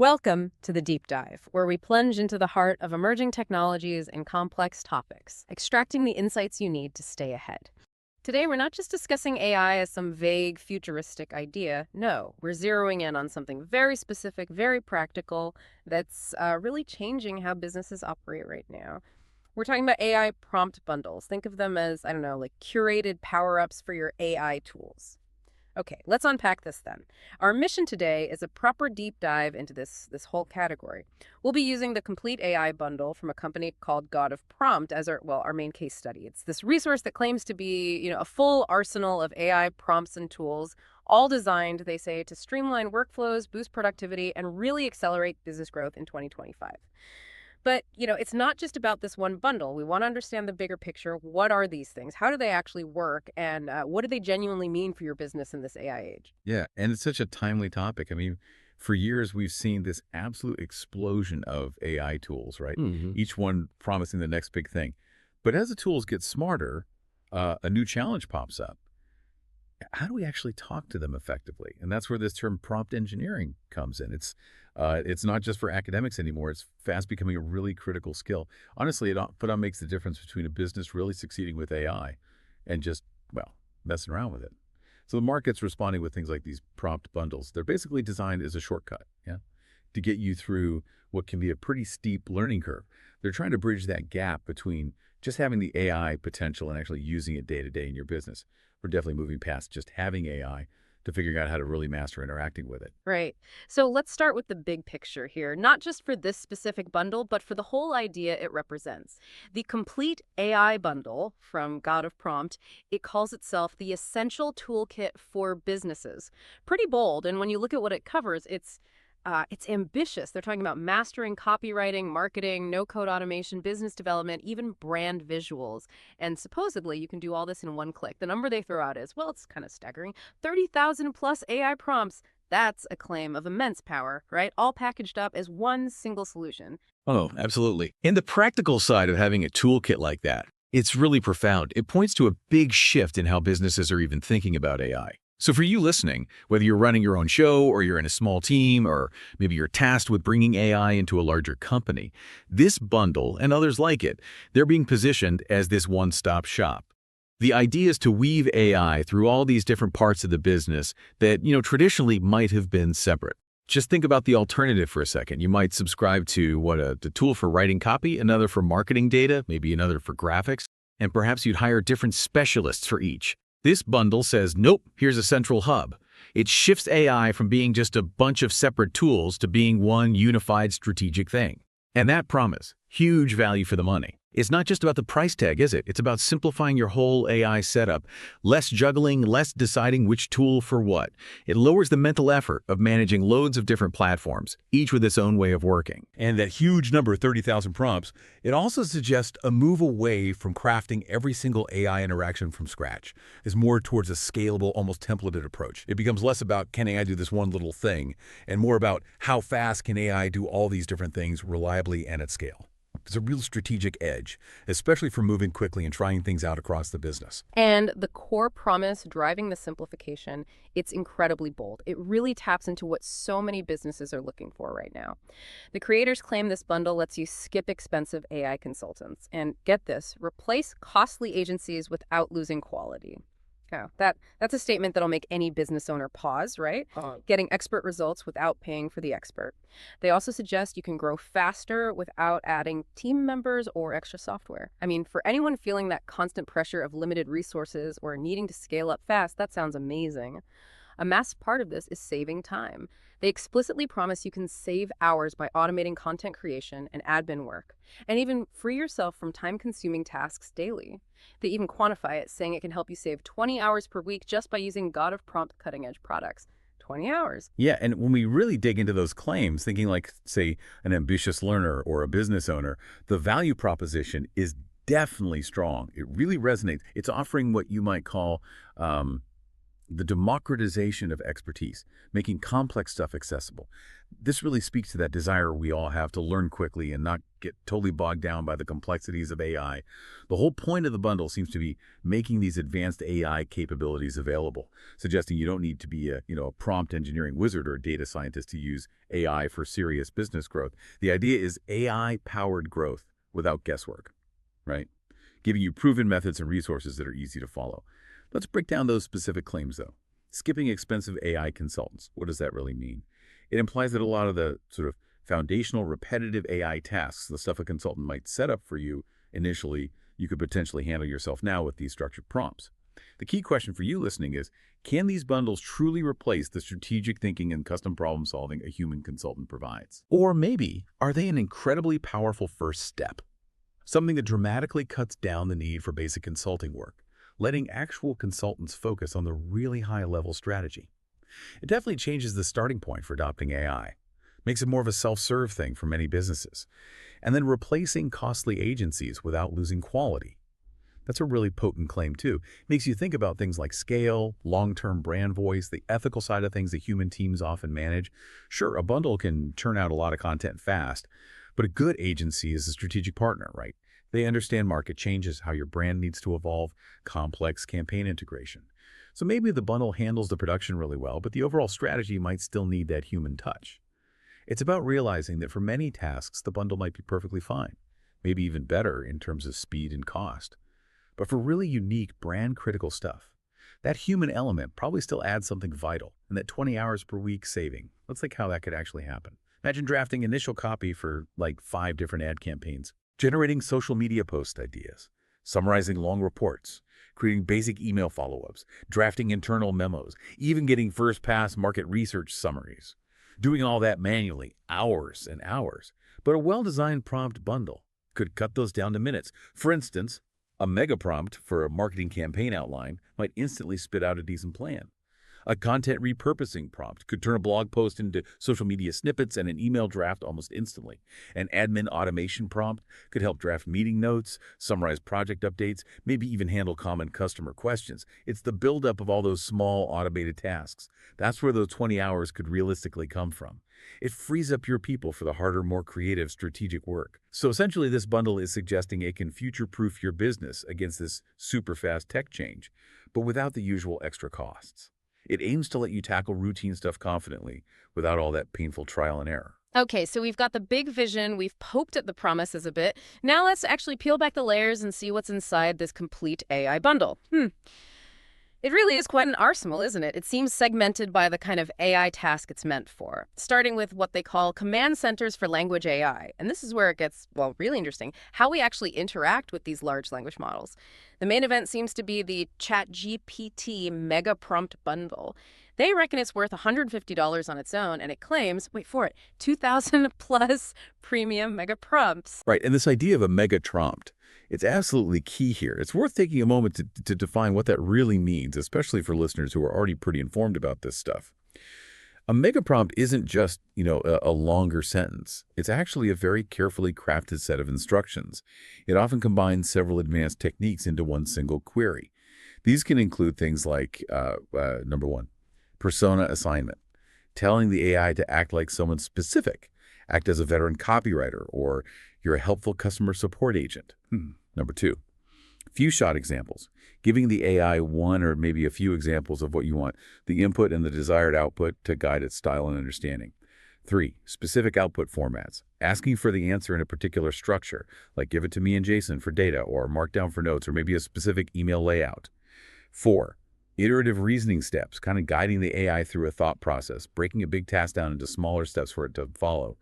Welcome to the Deep Dive, where we plunge into the heart of emerging technologies and complex topics, extracting the insights you need to stay ahead. Today, we're not just discussing AI as some vague, futuristic idea. No, we're zeroing in on something very specific, very practical, that's really changing how businesses operate right now. We're talking about AI prompt bundles. Think of them as, I don't know, like curated power-ups for your AI tools. Okay, let's unpack this then. Our mission today is a proper deep dive into this whole category. We'll be using the complete AI bundle from a company called God of Prompt as our main case study. It's this resource that claims to be, a full arsenal of AI prompts and tools, all designed, they say, to streamline workflows, boost productivity, and really accelerate business growth in 2025. But, it's not just about this one bundle. We want to understand the bigger picture. What are these things? How do they actually work? And what do they genuinely mean for your business in this AI age? Yeah, and it's such a timely topic. I mean, for years, we've seen this absolute explosion of AI tools, right? hmm Each one promising the next big thing. But as the tools get smarter, a new challenge pops up. How do we actually talk to them effectively? And that's where this term prompt engineering comes in. It's not just for academics anymore. It's fast becoming a really critical skill. Honestly, it makes the difference between a business really succeeding with AI and just, well, messing around with it. So the market's responding with things like these prompt bundles. They're basically designed as a shortcut, yeah, to get you through what can be a pretty steep learning curve. They're trying to bridge that gap between just having the AI potential and actually using it day to day in your business. We're definitely moving past just having AI to figuring out how to really master interacting with it. Right. So let's start with the big picture here, not just for this specific bundle, but for the whole idea it represents. The complete AI bundle from God of Prompt, it calls itself the essential toolkit for businesses. Pretty bold, and when you look at what it covers, it's ambitious. They're talking about mastering copywriting, marketing, no-code automation, business development, even brand visuals. And supposedly, you can do all this in one click. The number they throw out is, well, it's kind of staggering, 30,000 plus AI prompts. That's a claim of immense power, right? All packaged up as one single solution. Oh, absolutely. And the practical side of having a toolkit like that, it's really profound. It points to a big shift in how businesses are even thinking about AI. So for you listening, whether you're running your own show or you're in a small team or maybe you're tasked with bringing AI into a larger company, this bundle and others like it, they're being positioned as this one-stop shop. The idea is to weave AI through all these different parts of the business that, traditionally might have been separate. Just think about the alternative for a second. You might subscribe to the tool for writing copy, another for marketing data, maybe another for graphics, and perhaps you'd hire different specialists for each. This bundle says, nope, here's a central hub. It shifts AI from being just a bunch of separate tools to being one unified strategic thing. And that promise, huge value for the money. It's not just about the price tag, is it? It's about simplifying your whole AI setup. Less juggling, less deciding which tool for what. It lowers the mental effort of managing loads of different platforms, each with its own way of working. And that huge number, 30,000 prompts, it also suggests a move away from crafting every single AI interaction from scratch. It's more towards a scalable, almost templated approach. It becomes less about, can AI do this one little thing, and more about how fast can AI do all these different things reliably and at scale. It's a real strategic edge, especially for moving quickly and trying things out across the business. And the core promise driving the simplification, it's incredibly bold. It really taps into what so many businesses are looking for right now. The creators claim this bundle lets you skip expensive AI consultants and, get this, replace costly agencies without losing quality. Yeah, that's a statement that'll make any business owner pause, right? Getting expert results without paying for the expert. They also suggest you can grow faster without adding team members or extra software. I mean, for anyone feeling that constant pressure of limited resources or needing to scale up fast, that sounds amazing. A massive part of this is saving time. They explicitly promise you can save hours by automating content creation and admin work, and even free yourself from time-consuming tasks daily. They even quantify it, saying it can help you save 20 hours per week just by using God of Prompt cutting-edge products. 20 hours. Yeah, and when we really dig into those claims, thinking like, say, an ambitious learner or a business owner, the value proposition is definitely strong. It really resonates. It's offering what you might call The democratization of expertise, making complex stuff accessible. This really speaks to that desire we all have to learn quickly and not get totally bogged down by the complexities of AI. The whole point of the bundle seems to be making these advanced AI capabilities available, suggesting you don't need to be a prompt engineering wizard or a data scientist to use AI for serious business growth. The idea is AI-powered growth without guesswork, right? Giving you proven methods and resources that are easy to follow. Let's break down those specific claims, though. Skipping expensive AI consultants. What does that really mean? It implies that a lot of the sort of foundational, repetitive AI tasks, the stuff a consultant might set up for you initially, you could potentially handle yourself now with these structured prompts. The key question for you listening is, can these bundles truly replace the strategic thinking and custom problem solving a human consultant provides? Or maybe, are they an incredibly powerful first step? Something that dramatically cuts down the need for basic consulting work, letting actual consultants focus on the really high-level strategy. It definitely changes the starting point for adopting AI, makes it more of a self-serve thing for many businesses, and then replacing costly agencies without losing quality. That's a really potent claim, too. Makes you think about things like scale, long-term brand voice, the ethical side of things that human teams often manage. Sure, a bundle can turn out a lot of content fast, but a good agency is a strategic partner, right? They understand market changes, how your brand needs to evolve, complex campaign integration. So maybe the bundle handles the production really well, but the overall strategy might still need that human touch. It's about realizing that for many tasks, the bundle might be perfectly fine, maybe even better in terms of speed and cost. But for really unique, brand-critical stuff, that human element probably still adds something vital, and that 20 hours per week saving. Let's think how that could actually happen. Imagine drafting initial copy for like 5 different ad campaigns. Generating social media post ideas, summarizing long reports, creating basic email follow-ups, drafting internal memos, even getting first-pass market research summaries. Doing all that manually, hours and hours. But a well-designed prompt bundle could cut those down to minutes. For instance, a mega prompt for a marketing campaign outline might instantly spit out a decent plan. A content repurposing prompt could turn a blog post into social media snippets and an email draft almost instantly. An admin automation prompt could help draft meeting notes, summarize project updates, maybe even handle common customer questions. It's the buildup of all those small automated tasks. That's where those 20 hours could realistically come from. It frees up your people for the harder, more creative, strategic work. So essentially, this bundle is suggesting it can future-proof your business against this super-fast tech change, but without the usual extra costs. It aims to let you tackle routine stuff confidently without all that painful trial and error. Okay, so we've got the big vision, we've poked at the promises a bit. Now let's actually peel back the layers and see what's inside this complete AI bundle. It really is quite an arsenal, isn't it? It seems segmented by the kind of AI task it's meant for, starting with what they call command centers for language AI. And this is where it gets, well, really interesting, how we actually interact with these large language models. The main event seems to be the ChatGPT Mega Prompt Bundle. They reckon it's worth $150 on its own, and it claims, wait for it, 2,000 plus premium mega prompts. Right, and this idea of a mega prompt, it's absolutely key here. It's worth taking a moment to define what that really means, especially for listeners who are already pretty informed about this stuff. A mega prompt isn't just, a longer sentence. It's actually a very carefully crafted set of instructions. It often combines several advanced techniques into one single query. These can include things like, number one, persona assignment, telling the AI to act like someone specific, act as a veteran copywriter, or you're a helpful customer support agent. Number two, few-shot examples, giving the AI one or maybe a few examples of what you want, the input and the desired output to guide its style and understanding. 3, specific output formats, asking for the answer in a particular structure, like give it to me in JSON for data or Markdown for notes or maybe a specific email layout. 4, iterative reasoning steps, kind of guiding the AI through a thought process, breaking a big task down into smaller steps for it to follow.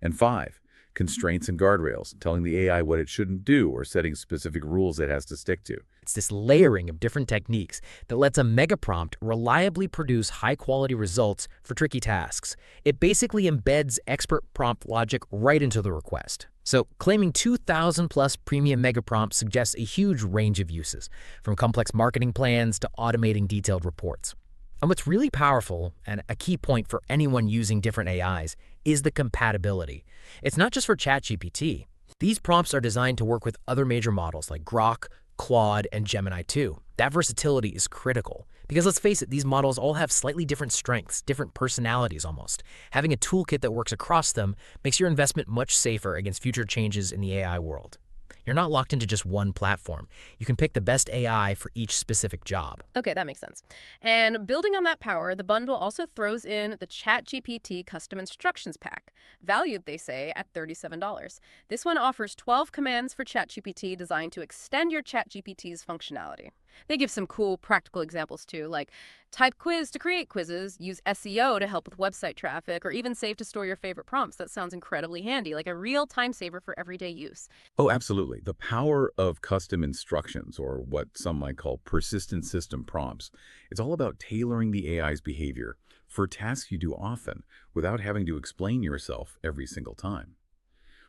And 5, constraints and guardrails, telling the AI what it shouldn't do or setting specific rules it has to stick to. It's this layering of different techniques that lets a mega prompt reliably produce high-quality results for tricky tasks. It basically embeds expert prompt logic right into the request. So claiming 2,000 plus premium mega prompts suggests a huge range of uses, from complex marketing plans to automating detailed reports. And what's really powerful, and a key point for anyone using different AIs, is the compatibility. It's not just for ChatGPT. These prompts are designed to work with other major models like Grok, Claude, and Gemini too. That versatility is critical, Because let's face it, these models all have slightly different strengths, different personalities almost. Having a toolkit that works across them makes your investment much safer against future changes in the AI world. You're not locked into just one platform. You can pick the best AI for each specific job. Okay, that makes sense. And building on that power, the bundle also throws in the ChatGPT Custom Instructions Pack, valued, they say, at $37. This one offers 12 commands for ChatGPT designed to extend your ChatGPT's functionality. They give some cool practical examples too, like type quiz to create quizzes, use SEO to help with website traffic, or even save to store your favorite prompts. That sounds incredibly handy, like a real time saver for everyday use. Oh, absolutely. The power of custom instructions, or what some might call persistent system prompts, it's all about tailoring the AI's behavior for tasks you do often without having to explain yourself every single time.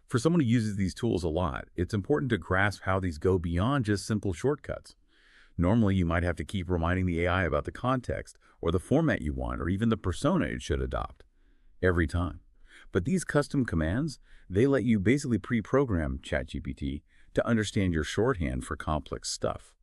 For someone who uses these tools a lot, it's important to grasp how these go beyond just simple shortcuts. Normally, you might have to keep reminding the AI about the context or the format you want or even the persona it should adopt every time. But these custom commands, they let you basically pre-program ChatGPT to understand your shorthand for complex stuff.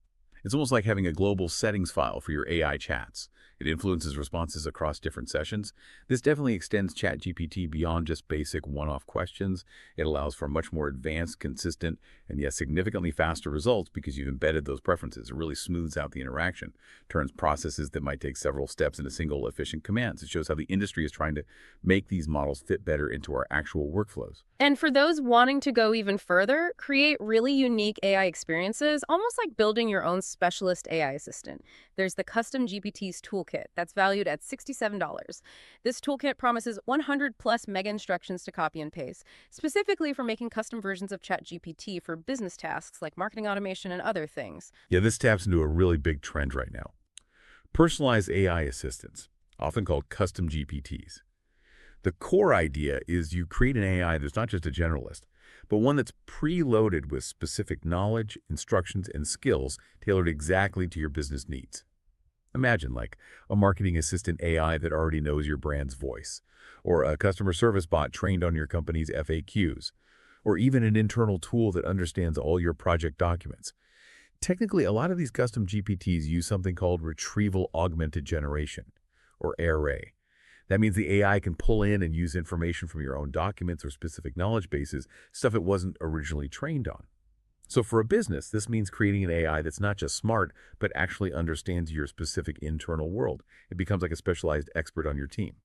It's almost like having a global settings file for your AI chats. It influences responses across different sessions. This definitely extends ChatGPT beyond just basic one-off questions. It allows for much more advanced, consistent, and yes, significantly faster results because you've embedded those preferences. It really smooths out the interaction, turns processes that might take several steps into single efficient commands. It shows how the industry is trying to make these models fit better into our actual workflows. And for those wanting to go even further, create really unique AI experiences, almost like building your own specialist AI assistant. There's the Custom GPT's Toolkit that's valued at $67. This toolkit promises 100+ mega instructions to copy and paste, specifically for making custom versions of ChatGPT for business tasks like marketing automation and other things. Yeah, this taps into a really big trend right now. Personalized AI assistants, often called custom GPTs. The core idea is you create an AI that's not just a generalist, but one that's preloaded with specific knowledge, instructions, and skills tailored exactly to your business needs. Imagine like a marketing assistant AI that already knows your brand's voice, or a customer service bot trained on your company's FAQs, or even an internal tool that understands all your project documents. Technically, a lot of these custom GPTs use something called retrieval augmented generation, or ARA. That means the AI can pull in and use information from your own documents or specific knowledge bases, stuff it wasn't originally trained on. So for a business, this means creating an AI that's not just smart, but actually understands your specific internal world. It becomes like a specialized expert on your team.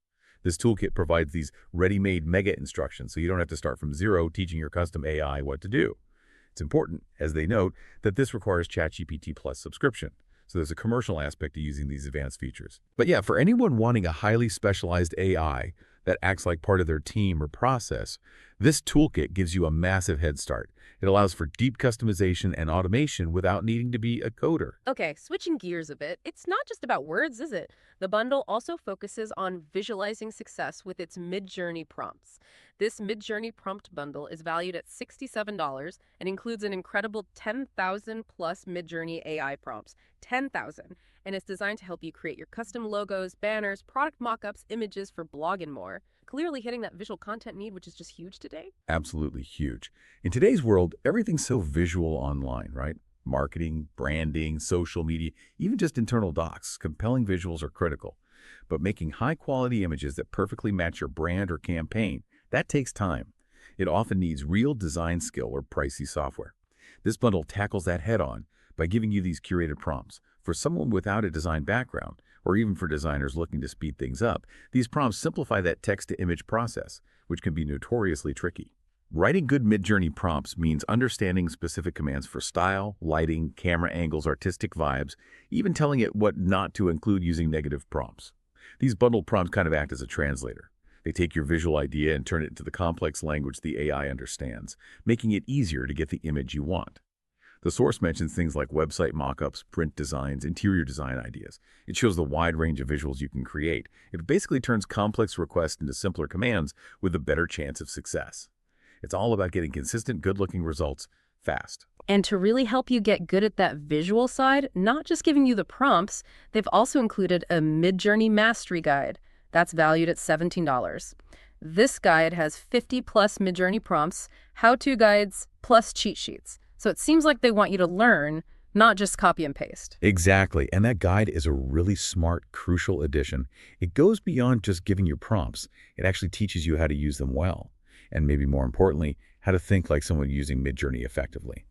This toolkit provides these ready-made mega instructions, so you don't have to start from zero teaching your custom AI what to do. It's important, as they note, that this requires ChatGPT Plus subscription. So there's a commercial aspect to using these advanced features. But yeah, for anyone wanting a highly specialized AI that acts like part of their team or process, this toolkit gives you a massive head start. It allows for deep customization and automation without needing to be a coder. Okay, switching gears a bit, it's not just about words, is it? The bundle also focuses on visualizing success with its Midjourney prompts. This Midjourney prompt bundle is valued at $67 and includes an incredible 10,000+ Midjourney AI prompts. 10,000. And it's designed to help you create your custom logos, banners, product mockups, images for blog and more. Clearly hitting that visual content need, which is just huge today. Absolutely huge. In today's world, everything's so visual online, right? Marketing, branding, social media, even just internal docs. Compelling visuals are critical. But making high-quality images that perfectly match your brand or campaign, that takes time. It often needs real design skill or pricey software. This bundle tackles that head-on by giving you these curated prompts. For someone without a design background, or even for designers looking to speed things up, these prompts simplify that text-to-image process, which can be notoriously tricky. Writing good Midjourney prompts means understanding specific commands for style, lighting, camera angles, artistic vibes, even telling it what not to include using negative prompts. These bundled prompts kind of act as a translator. They take your visual idea and turn it into the complex language the AI understands, making it easier to get the image you want. The source mentions things like website mockups, print designs, interior design ideas. It shows the wide range of visuals you can create. It basically turns complex requests into simpler commands with a better chance of success. It's all about getting consistent, good-looking results fast. And to really help you get good at that visual side, not just giving you the prompts, they've also included a Midjourney Mastery Guide. That's valued at $17. This guide has 50+ Midjourney prompts, how-to guides, plus cheat sheets. So it seems like they want you to learn, not just copy and paste. Exactly, and that guide is a really smart, crucial addition. It goes beyond just giving you prompts. It actually teaches you how to use them well, and maybe more importantly, how to think like someone using Midjourney effectively.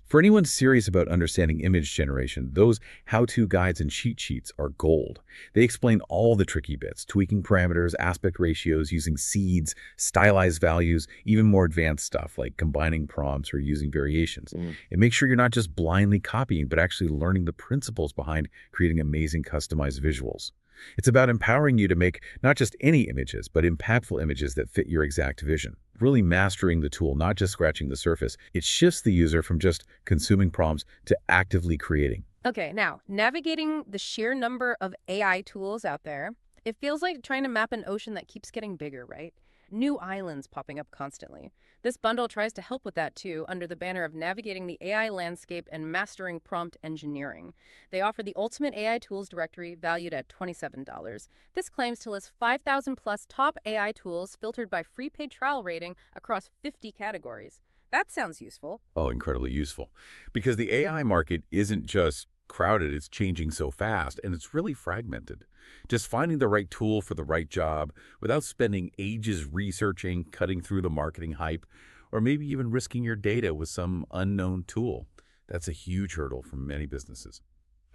For anyone serious about understanding image generation, those how-to guides and cheat sheets are gold. They explain all the tricky bits, tweaking parameters, aspect ratios, using seeds, stylized values, even more advanced stuff like combining prompts or using variations. It makes sure you're not just blindly copying, but actually learning the principles behind creating amazing customized visuals. It's about empowering you to make not just any images, but impactful images that fit your exact vision. Really mastering the tool, not just scratching the surface. It shifts the user from just consuming prompts to actively creating. Okay, now, navigating the sheer number of AI tools out there, it feels like trying to map an ocean that keeps getting bigger, right? New islands popping up constantly. This bundle tries to help with that too, under the banner of navigating the AI landscape and mastering prompt engineering. They offer the Ultimate AI Tools Directory, valued at $27. This claims to list 5,000 plus top AI tools filtered by free paid trial rating across 50 categories. That sounds useful. Oh, incredibly useful. Because the AI market isn't just crowded, it's changing so fast, and it's really fragmented. Just finding the right tool for the right job without spending ages researching, cutting through the marketing hype, or maybe even risking your data with some unknown tool. That's a huge hurdle for many businesses.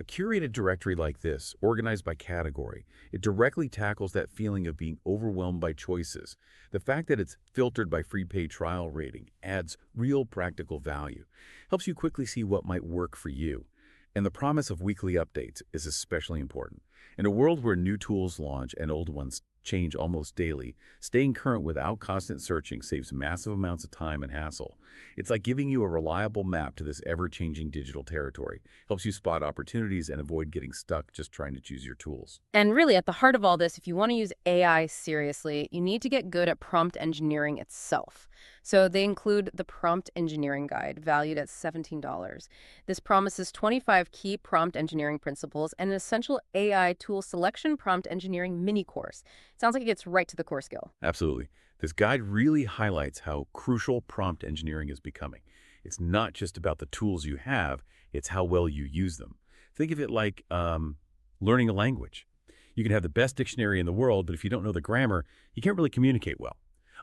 A curated directory like this, organized by category, it directly tackles that feeling of being overwhelmed by choices. The fact that it's filtered by free paid trial rating adds real practical value, helps you quickly see what might work for you. And the promise of weekly updates is especially important. In a world where new tools launch and old ones change almost daily, staying current without constant searching saves massive amounts of time and hassle. It's like giving you a reliable map to this ever-changing digital territory. Helps you spot opportunities and avoid getting stuck just trying to choose your tools. And really, at the heart of all this, if you want to use AI seriously, you need to get good at prompt engineering itself. So they include the Prompt Engineering Guide, valued at $17. This promises 25 key prompt engineering principles and an essential AI tool selection prompt engineering mini course. Sounds like it gets right to the core skill. Absolutely. This guide really highlights how crucial prompt engineering is becoming. It's not just about the tools you have, it's how well you use them. Think of it like learning a language. You can have the best dictionary in the world, but if you don't know the grammar, you can't really communicate well.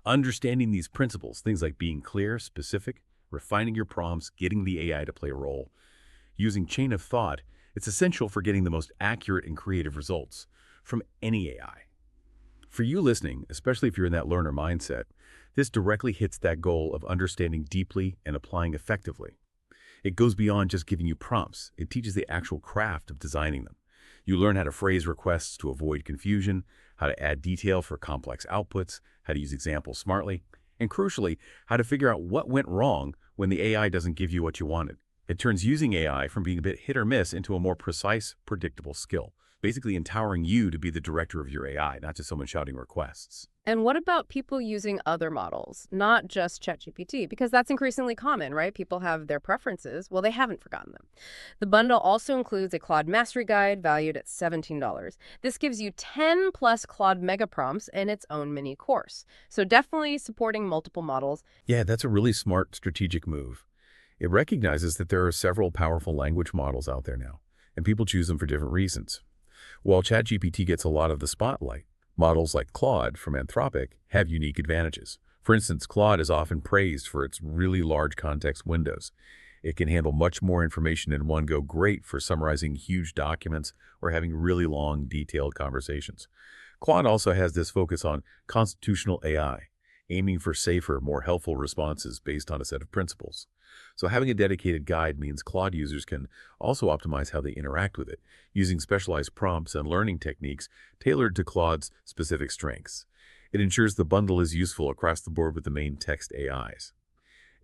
Understanding these principles, things like being clear, specific, refining your prompts, getting the AI to play a role, using chain of thought, it's essential for getting the most accurate and creative results from any AI. For you listening, especially if you're in that learner mindset, this directly hits that goal of understanding deeply and applying effectively. It goes beyond just giving you prompts. It teaches the actual craft of designing them. You learn how to phrase requests to avoid confusion, how to add detail for complex outputs, how to use examples smartly, and crucially, how to figure out what went wrong when the AI doesn't give you what you wanted. It turns using AI from being a bit hit or miss into a more precise, predictable skill, basically empowering you to be the director of your AI, not just someone shouting requests. And what about people using other models, not just ChatGPT? Because that's increasingly common, right? People have their preferences. Well, they haven't forgotten them. The bundle also includes a Claude Mastery Guide valued at $17. This gives you 10 plus Claude mega prompts in its own mini course. So definitely supporting multiple models. Yeah, that's a really smart strategic move. It recognizes that there are several powerful language models out there now, and people choose them for different reasons. While ChatGPT gets a lot of the spotlight, models like Claude from Anthropic have unique advantages. For instance, Claude is often praised for its really large context windows. It can handle much more information in one go, great for summarizing huge documents or having really long, detailed conversations. Claude also has this focus on constitutional AI, aiming for safer, more helpful responses based on a set of principles. So having a dedicated guide means Claude users can also optimize how they interact with it, using specialized prompts and learning techniques tailored to Claude's specific strengths. It ensures the bundle is useful across the board with the main text AIs.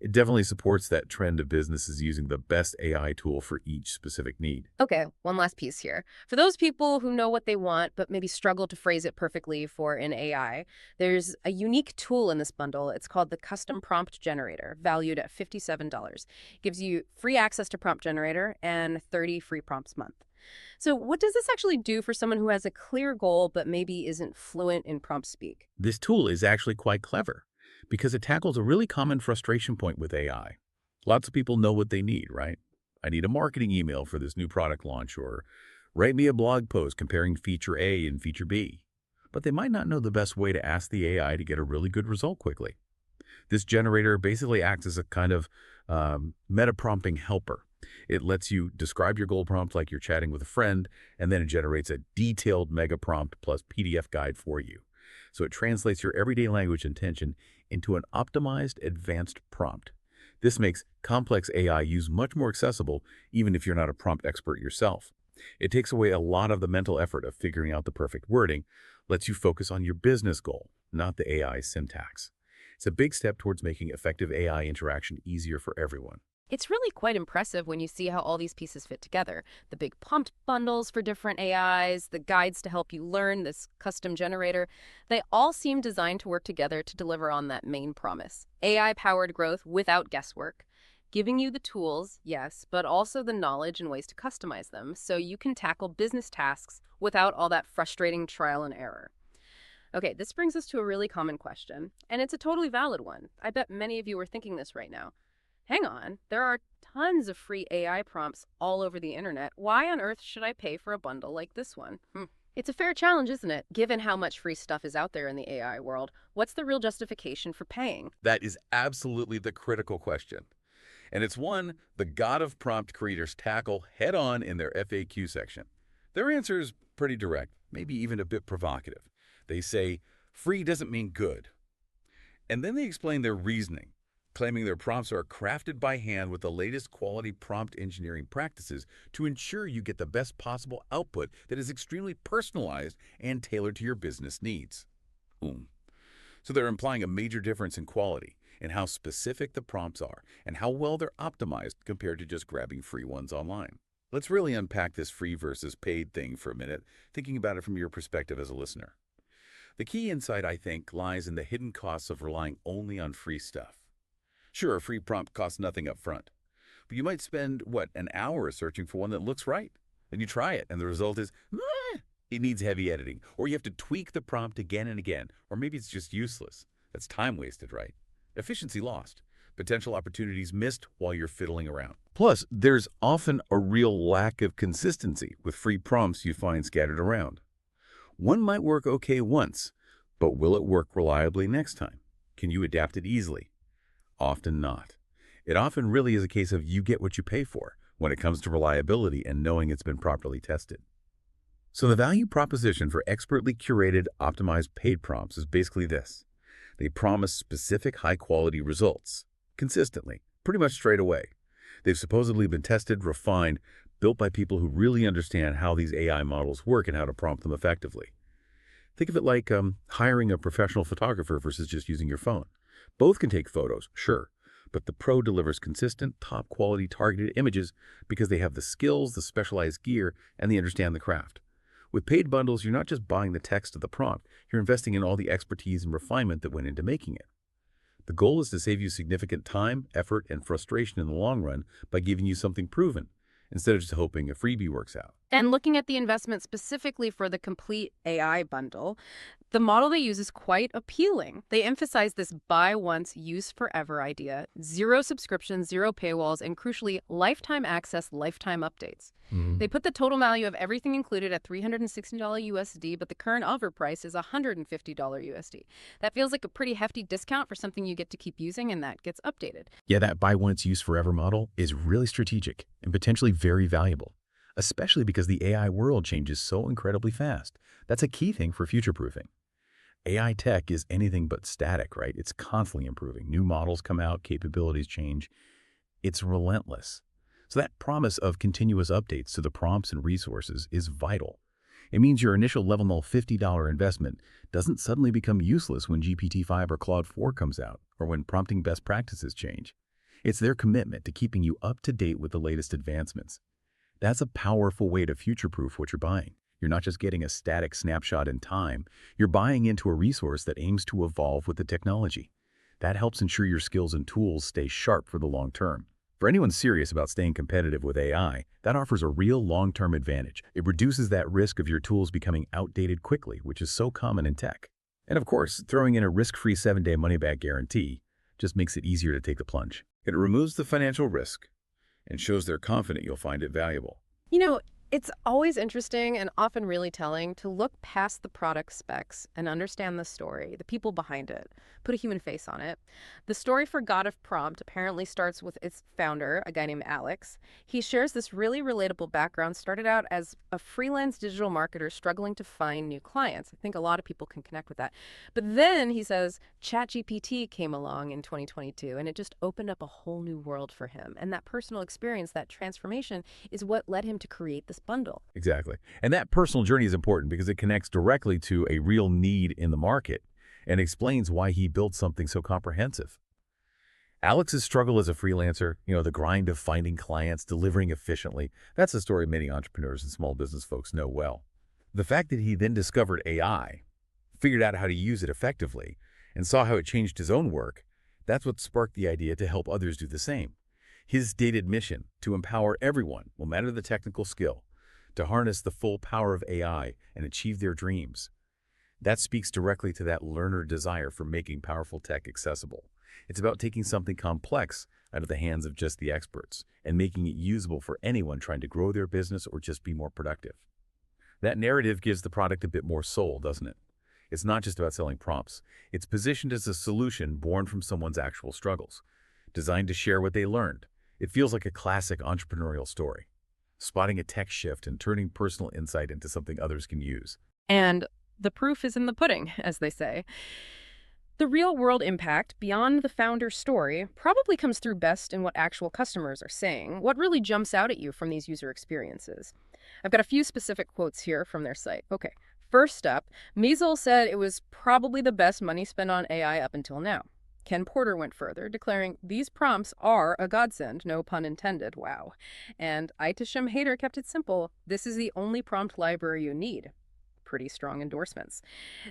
It definitely supports that trend of businesses using the best AI tool for each specific need. Okay, one last piece here. For those people who know what they want, but maybe struggle to phrase it perfectly for an AI, there's a unique tool in this bundle. It's called the Custom Prompt Generator, valued at $57. It gives you free access to Prompt Generator and 30 free prompts a month. So what does this actually do for someone who has a clear goal, but maybe isn't fluent in prompt speak? This tool is actually quite clever because it tackles a really common frustration point with AI. Lots of people know what they need, right? I need a marketing email for this new product launch, or write me a blog post comparing feature A and feature B. But they might not know the best way to ask the AI to get a really good result quickly. This generator basically acts as a kind of meta-prompting helper. It lets you describe your goal prompt like you're chatting with a friend, and then it generates a detailed mega prompt plus PDF guide for you. So it translates your everyday language intention into an optimized, advanced prompt. This makes complex AI use much more accessible, even if you're not a prompt expert yourself. It takes away a lot of the mental effort of figuring out the perfect wording, lets you focus on your business goal, not the AI syntax. It's a big step towards making effective AI interaction easier for everyone. It's really quite impressive when you see how all these pieces fit together. The big prompt bundles for different AIs, the guides to help you learn, this custom generator. They all seem designed to work together to deliver on that main promise. AI-powered growth without guesswork. Giving you the tools, yes, but also the knowledge and ways to customize them so you can tackle business tasks without all that frustrating trial and error. Okay, this brings us to a really common question, and it's a totally valid one. I bet many of you are thinking this right now. Hang on, there are tons of free AI prompts all over the internet. Why on earth should I pay for a bundle like this one? It's a fair challenge, isn't it? Given how much free stuff is out there in the AI world, what's the real justification for paying? That is absolutely the critical question. And it's one the God of prompt creators tackle head-on in their FAQ section. Their answer is pretty direct, maybe even a bit provocative. They say, free doesn't mean good. And then they explain their reasoning, claiming their prompts are crafted by hand with the latest quality prompt engineering practices to ensure you get the best possible output that is extremely personalized and tailored to your business needs. So they're implying a major difference in quality, in how specific the prompts are, and how well they're optimized compared to just grabbing free ones online. Let's really unpack this free versus paid thing for a minute, thinking about it from your perspective as a listener. The key insight, I think, lies in the hidden costs of relying only on free stuff. Sure, a free prompt costs nothing up front, but you might spend, an hour searching for one that looks right. Then you try it, and the result is, it needs heavy editing, or you have to tweak the prompt again and again, or maybe it's just useless. That's time wasted, right? Efficiency lost. Potential opportunities missed while you're fiddling around. Plus, there's often a real lack of consistency with free prompts you find scattered around. One might work okay once, but will it work reliably next time? Can you adapt it easily? Often not. It often really is a case of you get what you pay for when it comes to reliability and knowing it's been properly tested. So the value proposition for expertly curated, optimized paid prompts is basically this. They promise specific high-quality results, consistently, pretty much straight away. They've supposedly been tested, refined, built by people who really understand how these AI models work and how to prompt them effectively. Think of it like hiring a professional photographer versus just using your phone. Both can take photos, sure, but the pro delivers consistent, top-quality targeted images because they have the skills, the specialized gear, and they understand the craft. With paid bundles, you're not just buying the text of the prompt, you're investing in all the expertise and refinement that went into making it. The goal is to save you significant time, effort, and frustration in the long run by giving you something proven, instead of just hoping a freebie works out. And looking at the investment specifically for the complete AI bundle, the model they use is quite appealing. They emphasize this buy once, use forever idea, 0 subscriptions, 0 paywalls, and crucially, lifetime access, lifetime updates. They put the total value of everything included at $360 USD, but the current offer price is $150 USD. That feels like a pretty hefty discount for something you get to keep using and that gets updated. Yeah, that buy once, use forever model is really strategic and potentially very valuable, especially because the AI world changes so incredibly fast. That's a key thing for future-proofing. AI tech is anything but static, right? It's constantly improving. New models come out, capabilities change. It's relentless. So that promise of continuous updates to the prompts and resources is vital. It means your initial level null $50 investment doesn't suddenly become useless when GPT-5 or Claude 4 comes out, or when prompting best practices change. It's their commitment to keeping you up to date with the latest advancements. That's a powerful way to future-proof what you're buying. You're not just getting a static snapshot in time, you're buying into a resource that aims to evolve with the technology. That helps ensure your skills and tools stay sharp for the long term. For anyone serious about staying competitive with AI, that offers a real long-term advantage. It reduces that risk of your tools becoming outdated quickly, which is so common in tech. And of course, throwing in a risk-free 7-day money-back guarantee just makes it easier to take the plunge. It removes the financial risk, and shows they're confident you'll find it valuable. You know, it's always interesting and often really telling to look past the product specs and understand the story, the people behind it, put a human face on it. The story for God of Prompt apparently starts with its founder, a guy named Alex. He shares this really relatable background, started out as a freelance digital marketer struggling to find new clients. I think a lot of people can connect with that. But then he says ChatGPT came along in 2022 and it just opened up a whole new world for him. And that personal experience, that transformation, is what led him to create this bundle. Exactly. And that personal journey is important because it connects directly to a real need in the market and explains why he built something so comprehensive. Alex's struggle as a freelancer, the grind of finding clients, delivering efficiently, that's a story many entrepreneurs and small business folks know well. The fact that he then discovered AI, figured out how to use it effectively, and saw how it changed his own work, that's what sparked the idea to help others do the same. His stated mission, to empower everyone, no matter the technical skill, to harness the full power of AI and achieve their dreams. That speaks directly to that learner desire for making powerful tech accessible. It's about taking something complex out of the hands of just the experts and making it usable for anyone trying to grow their business or just be more productive. That narrative gives the product a bit more soul, doesn't it? It's not just about selling prompts. It's positioned as a solution born from someone's actual struggles, designed to share what they learned. It feels like a classic entrepreneurial story, spotting a tech shift and turning personal insight into something others can use. And the proof is in the pudding, as they say. The real-world impact, beyond the founder's story, probably comes through best in what actual customers are saying. What really jumps out at you from these user experiences? I've got a few specific quotes here from their site. Okay, first up, 𝙂𝙧𝙤𝙤 said it was probably the best money spent on AI up until now. Ken Porter went further, declaring, "These prompts are a godsend, no pun intended, wow." And 𝙂𝙧𝙤𝙢 kept it simple. "This is the only prompt library you need." Pretty strong endorsements.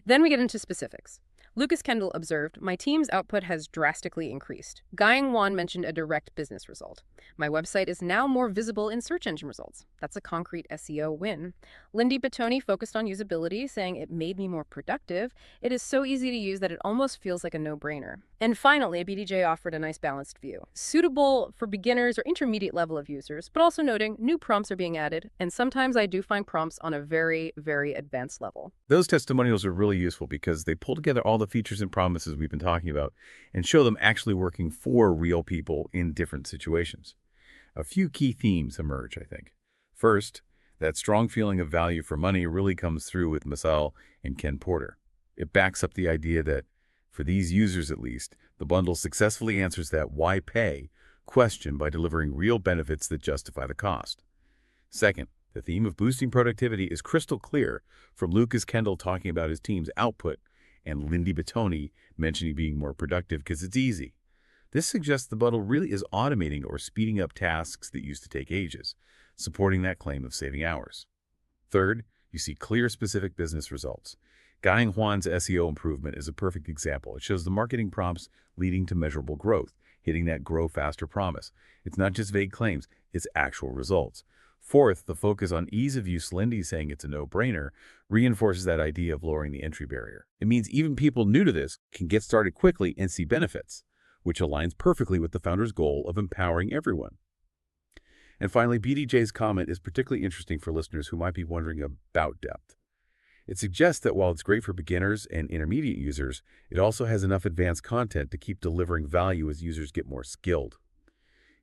Then we get into specifics. Lucas Kendall observed, "My team's output has drastically increased." 𝙂𝙤𝙤𝙢 mentioned a direct business result. "My website is now more visible in search engine results." That's a concrete SEO win. Lindy Batoni focused on usability, saying, "It made me more productive. It is so easy to use that it almost feels like a no-brainer." And finally, BDJ offered a nice balanced view, suitable for beginners or intermediate level of users, but also noting new prompts are being added, and sometimes I do find prompts on a very, very advanced level. Those testimonials are really useful because they pull together all the features and promises we've been talking about and show them actually working for real people in different situations. A few key themes emerge, I think. First, that strong feeling of value for money really comes through with 𝙂𝙧𝙤𝙢 and Ken Porter. It backs up the idea that, for these users at least, the bundle successfully answers that why pay question by delivering real benefits that justify the cost. Second, the theme of boosting productivity is crystal clear from Lucas Kendall talking about his team's output and Lindy Batoni mentioning being more productive because it's easy. This suggests the bundle really is automating or speeding up tasks that used to take ages, supporting that claim of saving hours. Third, you see clear specific business results. 𝙂𝙤𝙤's SEO improvement is a perfect example. It shows the marketing prompts leading to measurable growth, hitting that grow faster promise. It's not just vague claims, it's actual results. Fourth, the focus on ease of use, Lindy saying it's a no-brainer, reinforces that idea of lowering the entry barrier. It means even people new to this can get started quickly and see benefits, which aligns perfectly with the founder's goal of empowering everyone. And finally, BDJ's comment is particularly interesting for listeners who might be wondering about depth. It suggests that while it's great for beginners and intermediate users, it also has enough advanced content to keep delivering value as users get more skilled.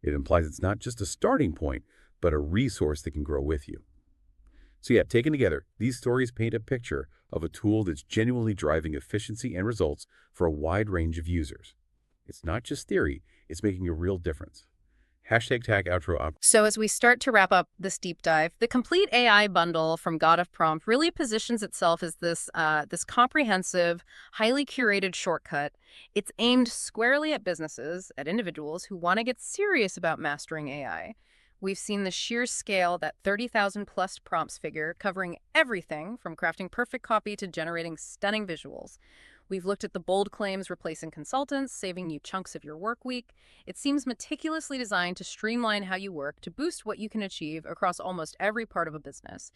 It implies it's not just a starting point, but a resource that can grow with you. So yeah, taken together, these stories paint a picture of a tool that's genuinely driving efficiency and results for a wide range of users. It's not just theory, it's making a real difference. #tag outro. So as we start to wrap up this deep dive, the complete AI bundle from God of Prompt really positions itself as this comprehensive, highly curated shortcut. It's aimed squarely at businesses, at individuals who want to get serious about mastering AI. We've seen the sheer scale, that 30,000 plus prompts figure, covering everything from crafting perfect copy to generating stunning visuals. We've looked at the bold claims replacing consultants, saving you chunks of your work week. It seems meticulously designed to streamline how you work to boost what you can achieve across almost every part of a business.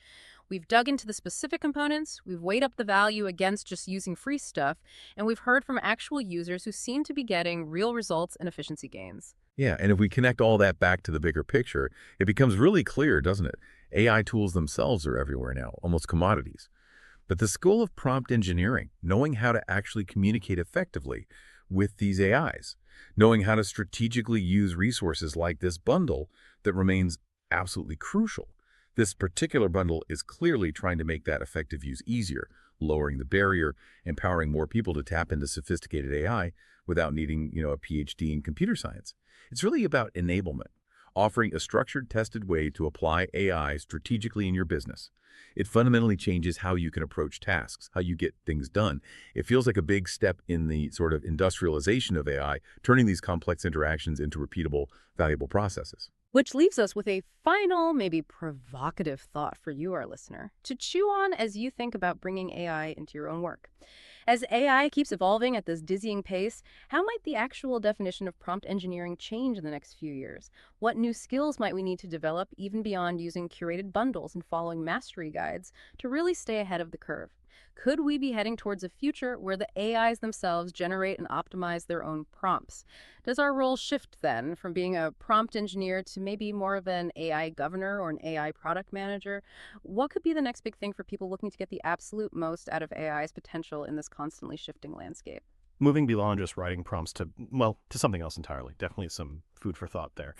We've dug into the specific components, we've weighed up the value against just using free stuff, and we've heard from actual users who seem to be getting real results and efficiency gains. Yeah, and if we connect all that back to the bigger picture, it becomes really clear, doesn't it? AI tools themselves are everywhere now, almost commodities. But the skill of prompt engineering, knowing how to actually communicate effectively with these AIs, knowing how to strategically use resources like this bundle that remains absolutely crucial. This particular bundle is clearly trying to make that effective use easier, lowering the barrier, empowering more people to tap into sophisticated AI without needing, a PhD in computer science. It's really about enablement, offering a structured, tested way to apply AI strategically in your business. It fundamentally changes how you can approach tasks, how you get things done. It feels like a big step in the sort of industrialization of AI, turning these complex interactions into repeatable, valuable processes. Which leaves us with a final, maybe provocative thought for you, our listener, to chew on as you think about bringing AI into your own work. As AI keeps evolving at this dizzying pace, how might the actual definition of prompt engineering change in the next few years? What new skills might we need to develop, even beyond using curated bundles and following mastery guides, to really stay ahead of the curve? Could we be heading towards a future where the AIs themselves generate and optimize their own prompts? Does our role shift then from being a prompt engineer to maybe more of an AI governor or an AI product manager? What could be the next big thing for people looking to get the absolute most out of AI's potential in this constantly shifting landscape? Moving beyond just writing prompts to something else entirely. Definitely some food for thought there.